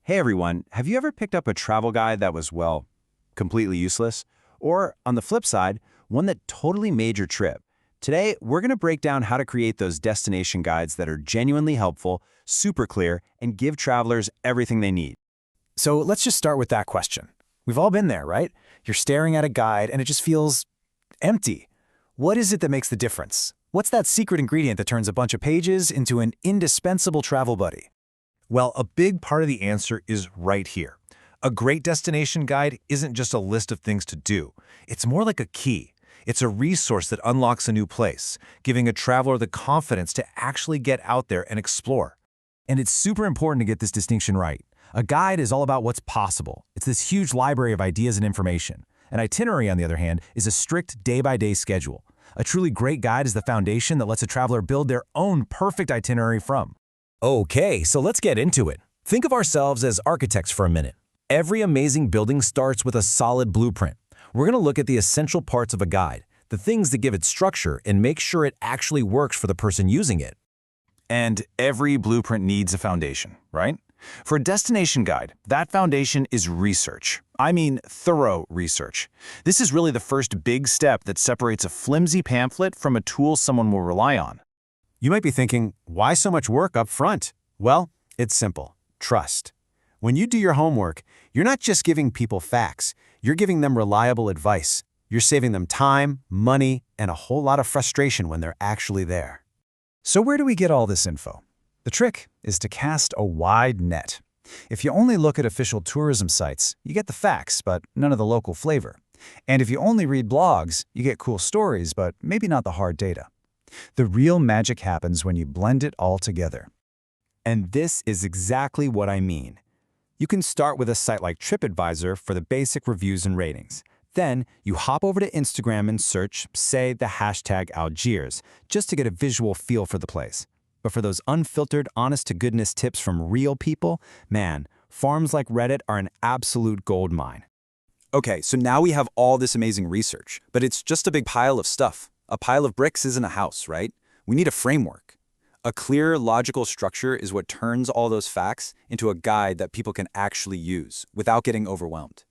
Hey everyone, have you ever picked up a travel guide that was, well, completely useless? Or, on the flip side, one that totally made your trip? Today, we're going to break down how to create those destination guides that are genuinely helpful, super clear, and give travelers everything they need. So let's just start with that question. We've all been there, right? You're staring at a guide and it just feels empty. What is it that makes the difference? What's that secret ingredient that turns a bunch of pages into an indispensable travel buddy? Well, a big part of the answer is right here. A great destination guide isn't just a list of things to do. It's more like a key. It's a resource that unlocks a new place, giving a traveler the confidence to actually get out there and explore. And it's super important to get this distinction right. A guide is all about what's possible. It's this huge library of ideas and information. An itinerary, on the other hand, is a strict day-by-day schedule. A truly great guide is the foundation that lets a traveler build their own perfect itinerary from. Okay, so let's get into it. Think of ourselves as architects for a minute. Every amazing building starts with a solid blueprint. We're going to look at the essential parts of a guide, the things that give it structure and make sure it actually works for the person using it. And every blueprint needs a foundation, right? For a destination guide, that foundation is research. I mean, thorough research. This is really the first big step that separates a flimsy pamphlet from a tool someone will rely on. You might be thinking, why so much work up front? Well, it's simple. Trust. When you do your homework, you're not just giving people facts. You're giving them reliable advice. You're saving them time, money, and a whole lot of frustration when they're actually there. So where do we get all this info? The trick is to cast a wide net. If you only look at official tourism sites, you get the facts, but none of the local flavor. And if you only read blogs, you get cool stories, but maybe not the hard data. The real magic happens when you blend it all together. And this is exactly what I mean. You can start with a site like TripAdvisor for the basic reviews and ratings. Then you hop over to Instagram and search, say, the hashtag Algiers, just to get a visual feel for the place. But for those unfiltered, honest-to-goodness tips from real people, man, forums like Reddit are an absolute gold mine. Okay, so now we have all this amazing research, but it's just a big pile of stuff. A pile of bricks isn't a house, right? We need a framework. A clear, logical structure is what turns all those facts into a guide that people can actually use without getting overwhelmed.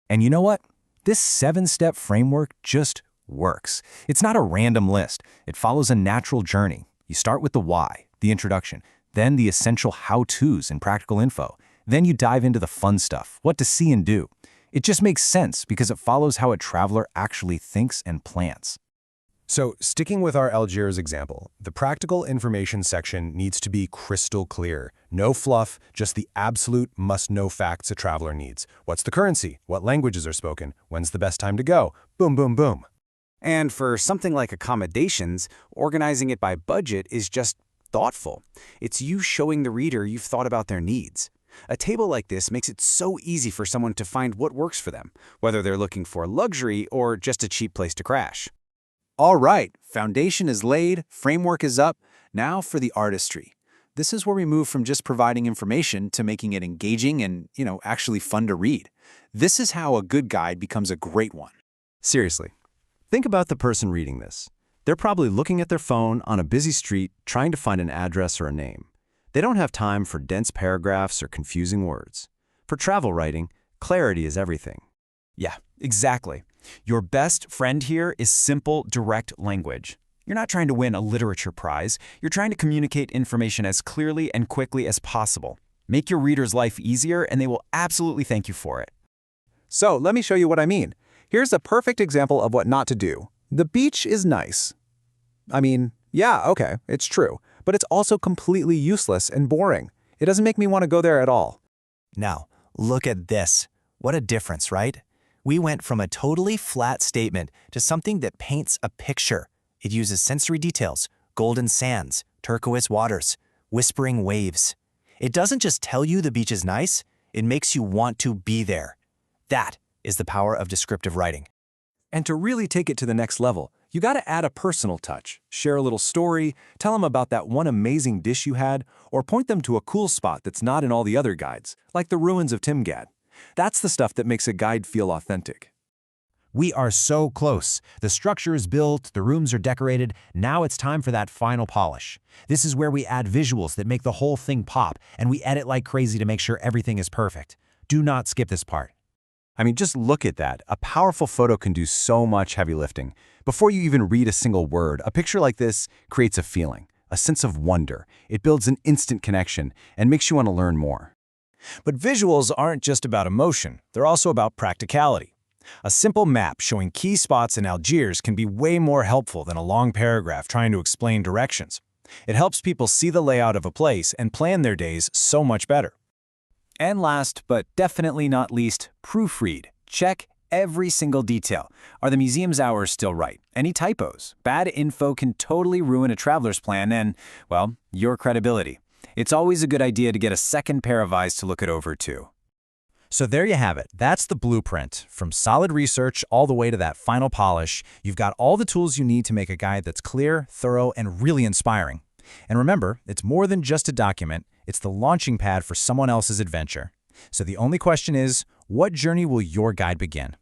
And you know what? This 7-step framework just works. It's not a random list. It follows a natural journey. You start with the why, the introduction, then the essential how-tos and practical info. Then you dive into the fun stuff, what to see and do. It just makes sense because it follows how a traveler actually thinks and plans. So, sticking with our Algiers example, the practical information section needs to be crystal clear. No fluff, just the absolute must-know facts a traveler needs. What's the currency? What languages are spoken? When's the best time to go? Boom, boom, boom. And for something like accommodations, organizing it by budget is just thoughtful. It's you showing the reader you've thought about their needs. A table like this makes it so easy for someone to find what works for them, whether they're looking for luxury or just a cheap place to crash. All right, foundation is laid, framework is up. Now for the artistry. This is where we move from just providing information to making it engaging and, actually fun to read. This is how a good guide becomes a great one. Seriously, think about the person reading this. They're probably looking at their phone on a busy street trying to find an address or a name. They don't have time for dense paragraphs or confusing words. For travel writing, clarity is everything. Yeah, exactly. Your best friend here is simple, direct language. You're not trying to win a literature prize. You're trying to communicate information as clearly and quickly as possible. Make your reader's life easier, and they will absolutely thank you for it. So let me show you what I mean. Here's a perfect example of what not to do. The beach is nice. I mean, yeah, okay, it's true. But it's also completely useless and boring. It doesn't make me want to go there at all. Now, look at this. What a difference, right? We went from a totally flat statement to something that paints a picture. It uses sensory details, golden sands, turquoise waters, whispering waves. It doesn't just tell you the beach is nice, it makes you want to be there. That is the power of descriptive writing. And to really take it to the next level, you got to add a personal touch. Share a little story, tell them about that one amazing dish you had, or point them to a cool spot that's not in all the other guides, like the ruins of Timgad. That's the stuff that makes a guide feel authentic. We are so close. The structure is built, the rooms are decorated. Now it's time for that final polish. This is where we add visuals that make the whole thing pop, and we edit like crazy to make sure everything is perfect. Do not skip this part. I mean, just look at that. A powerful photo can do so much heavy lifting. Before you even read a single word, a picture like this creates a feeling, a sense of wonder. It builds an instant connection and makes you want to learn more. But visuals aren't just about emotion, they're also about practicality. A simple map showing key spots in Algiers can be way more helpful than a long paragraph trying to explain directions. It helps people see the layout of a place and plan their days so much better. And last, but definitely not least, proofread. Check every single detail. Are the museum's hours still right? Any typos? Bad info can totally ruin a traveler's plan and, well, your credibility. It's always a good idea to get a second pair of eyes to look it over too. So there you have it. That's the blueprint. From solid research all the way to that final polish, you've got all the tools you need to make a guide that's clear, thorough, and really inspiring. And remember, it's more than just a document. It's the launching pad for someone else's adventure. So the only question is, what journey will your guide begin?